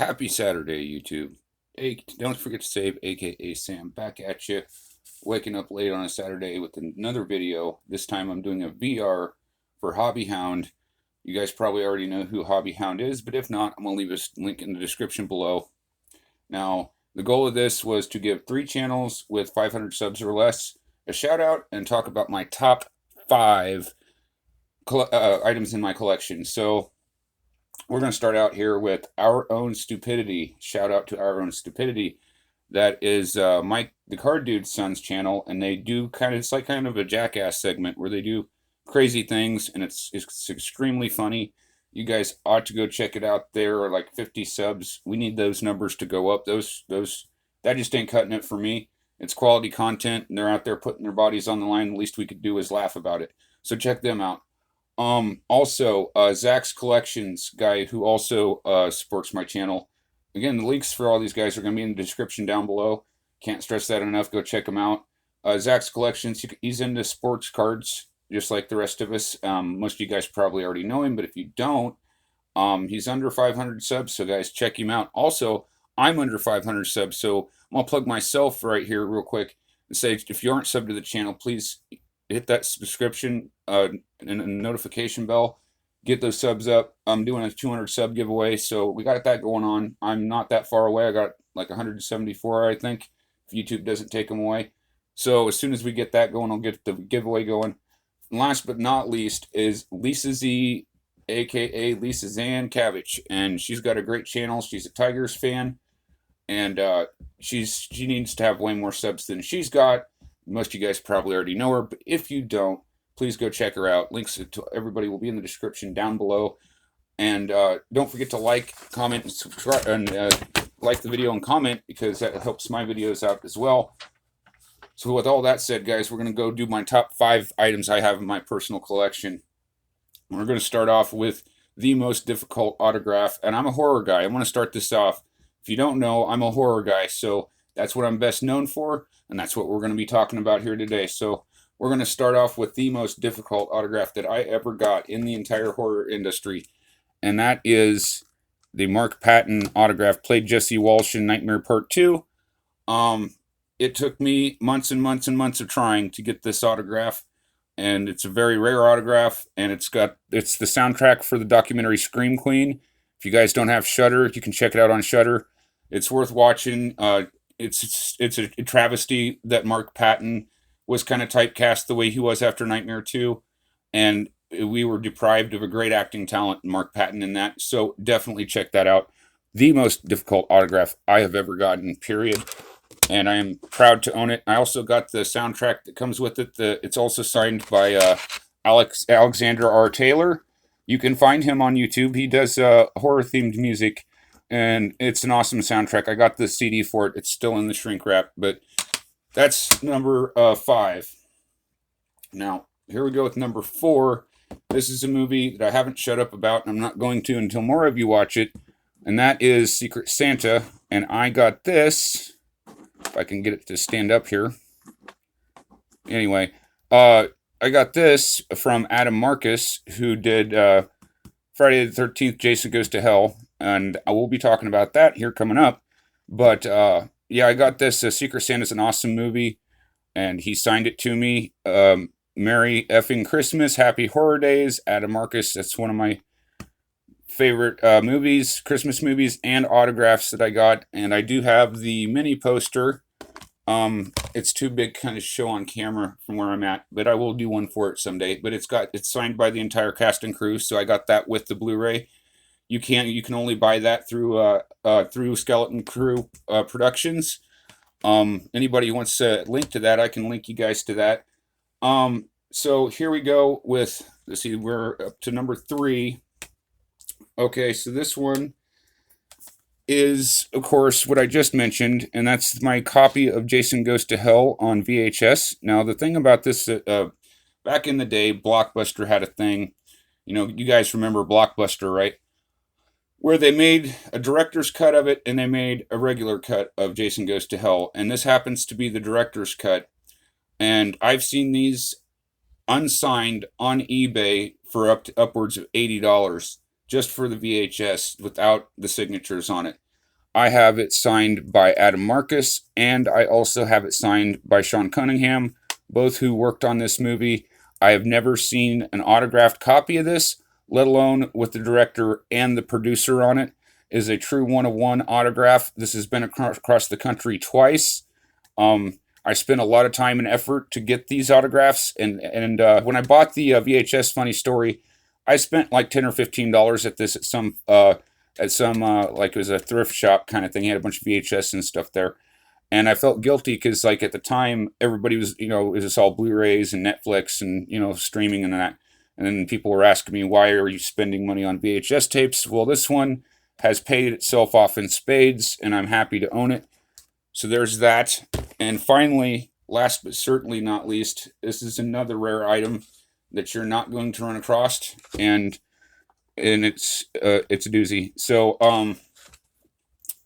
Happy Saturday, YouTube. Hey, don't forget to save, aka Sam, back at you. Waking up late on a Saturday with another video. This time I'm doing a VR for Hobby Hound. You guys probably already know who Hobby Hound is, but if not, I'm going to leave a link in the description below. Now, the goal of this was to give 3 channels with 500 subs or less a shout out and talk about my top 5 items in my collection. So, we're going to start out here with Our Own Stupidity. Shout out to Our Own Stupidity. That is Mike, the Card Dude's son's channel, and they do it's like kind of a jackass segment where they do crazy things, and it's extremely funny. You guys ought to go check it out. There are like 50 subs. We need those numbers to go up. That just ain't cutting it for me. It's quality content, and they're out there putting their bodies on the line. The least we could do is laugh about it. So check them out. Also, Zach's Collections guy, who also supports my channel. Again, the links for all these guys are going to be in the description down below. Can't stress that enough. Go check them out. Zach's Collections, he's into sports cards, just like the rest of us. Most of you guys probably already know him, but if you don't, he's under 500 subs, so guys, check him out. Also, I'm under 500 subs, so I'm going to plug myself right here real quick and say, if you aren't subbed to the channel, please hit that subscription and a notification bell. Get those subs up. I'm doing a 200 sub giveaway, so we got that going on. I'm not that far away. I got like 174, I think, if YouTube doesn't take them away. So as soon as we get that going, I'll get the giveaway going. And last but not least is Lisa Z, aka Lisa Zan Cabbage, and she's got a great channel. She's a Tigers fan, and she needs to have way more subs than she's got. Most of you guys probably already know her, but if you don't, please go check her out. Links to everybody will be in the description down below. And don't forget to like, comment, and subscribe, and like the video and comment, because that helps my videos out as well. So with all that said, guys, we're going to go do my top 5 items I have in my personal collection. We're going to start off with the most difficult autograph, and I'm a horror guy. I want to start this off. If you don't know, I'm a horror guy, so that's what I'm best known for, and that's what we're going to be talking about here today. So we're going to start off with the most difficult autograph that I ever got in the entire horror industry, and that is the Mark Patton autograph. Played Jesse Walsh in Nightmare Part 2. It took me months and months and months of trying to get this autograph, and it's a very rare autograph, and it's the soundtrack for the documentary Scream Queen. If you guys don't have Shudder, you can check it out on Shudder. It's worth watching. It's a travesty that Mark Patton was kind of typecast the way he was after Nightmare 2, and we were deprived of a great acting talent, Mark Patton, in that. So definitely check that out. The most difficult autograph I have ever gotten, period. And I am proud to own it. I also got the soundtrack that comes with it. It's also signed by Alexander R. Taylor. You can find him on YouTube. He does horror-themed music, and it's an awesome soundtrack. I got the CD for it. It's still in the shrink wrap, but that's number 5. Now, here we go with number 4. This is a movie that I haven't shut up about, and I'm not going to until more of you watch it, and that is Secret Santa. And I got this, if I can get it to stand up here. Anyway, I got this from Adam Marcus, who did Friday the 13th, Jason Goes to Hell, and I will be talking about that here coming up. But yeah, I got this. Secret Santa's an awesome movie, and he signed it to me. Merry effing Christmas, Happy Horror Days, Adam Marcus. That's one of my favorite movies, Christmas movies, and autographs that I got. And I do have the mini poster. It's too big to kind of show on camera from where I'm at, but I will do one for it someday. But it's signed by the entire cast and crew, so I got that with the Blu-ray. You can only buy that through Skeleton Crew Productions. Anybody who wants to link to that, I can link you guys to that. So here we go with, let's see, we're up to number 3. Okay, so this one is, of course, what I just mentioned, and that's my copy of Jason Goes to Hell on VHS. Now, the thing about this, back in the day, Blockbuster had a thing. You know, you guys remember Blockbuster, right? Where they made a director's cut of it, and they made a regular cut of Jason Goes to Hell. And this happens to be the director's cut. And I've seen these unsigned on eBay for upwards of $80 just for the VHS without the signatures on it. I have it signed by Adam Marcus, and I also have it signed by Sean Cunningham, both who worked on this movie. I have never seen an autographed copy of this, let alone with the director and the producer on it. It is a true one-of-one autograph. This has been across the country twice. I spent a lot of time and effort to get these autographs, and when I bought the VHS, funny story, I spent like $10 or $15 at this at some like it was a thrift shop kind of thing. He had a bunch of VHS and stuff there, and I felt guilty because like at the time everybody was, it was just all Blu-rays and Netflix and streaming and that, and then people were asking me, why are you spending money on VHS tapes? Well, this one has paid itself off in spades, and I'm happy to own it. So there's that. And finally, last but certainly not least, this is another rare item that you're not going to run across, and it's a doozy. So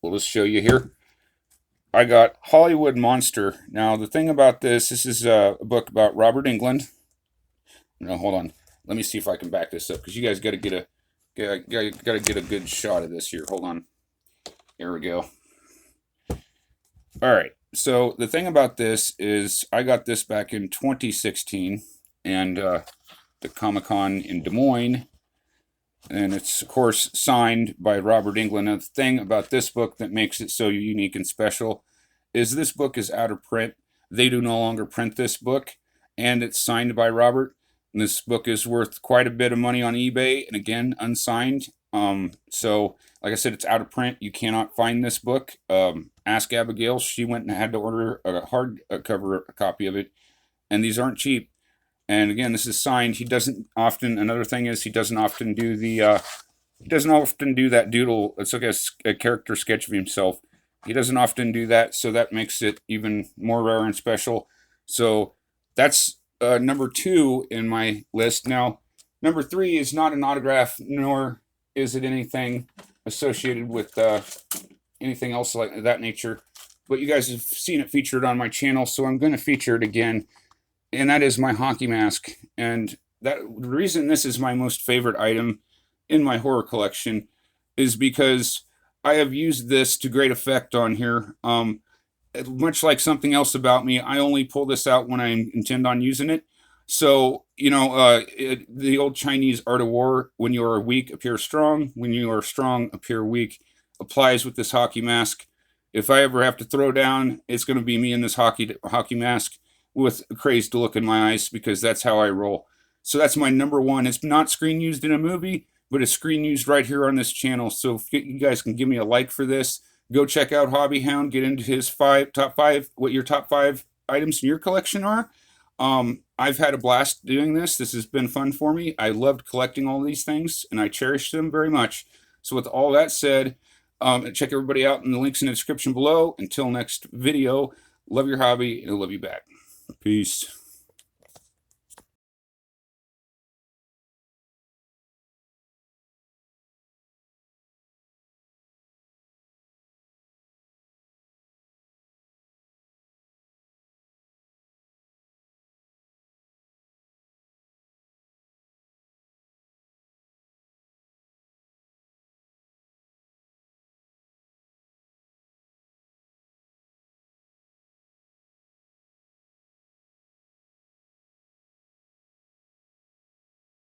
we'll just show you here. I got Hollywood Monster. Now the thing about this is a book about Robert Englund. No, hold on. Let me see if I can back this up, because you guys got to get a good shot of this here. Hold on. Here we go. All right. So the thing about this is I got this back in 2016 and the Comic-Con in Des Moines, and it's of course signed by Robert Englund. Now the thing about this book that makes it so unique and special is this book is out of print. They do no longer print this book, and it's signed by Robert. And this book is worth quite a bit of money on eBay, and again, unsigned. So like I said, it's out of print. You cannot find this book. Ask Abigail. She went and had to order a hardcover copy of it, and these aren't cheap. And again, this is signed. He doesn't often. Another thing is he doesn't often do the. He doesn't often do that doodle. It's like a character sketch of himself. He doesn't often do that, so that makes it even more rare and special. So that's number 2 in my list. Now, number 3 is not an autograph, nor is it anything associated with anything else like that nature. But you guys have seen it featured on my channel, so I'm going to feature it again. And that is my hockey mask. And the reason this is my most favorite item in my horror collection is because I have used this to great effect on here. Much like something else about me, I only pull this out when I intend on using it. So, the old Chinese art of war, when you are weak, appear strong. When you are strong, appear weak, applies with this hockey mask. If I ever have to throw down, it's going to be me in this hockey mask with a crazed look in my eyes, because that's how I roll. So that's my number 1. It's not screen used in a movie, but it's screen used right here on this channel. So if you guys can give me a like for this, go check out Hobby Hound, get into his top five, what your top 5 items in your collection are. I've had a blast doing this. This has been fun for me. I loved collecting all these things, and I cherish them very much. So with all that said, check everybody out in the links in the description below. Until next video, love your hobby, and I love you back. Peace.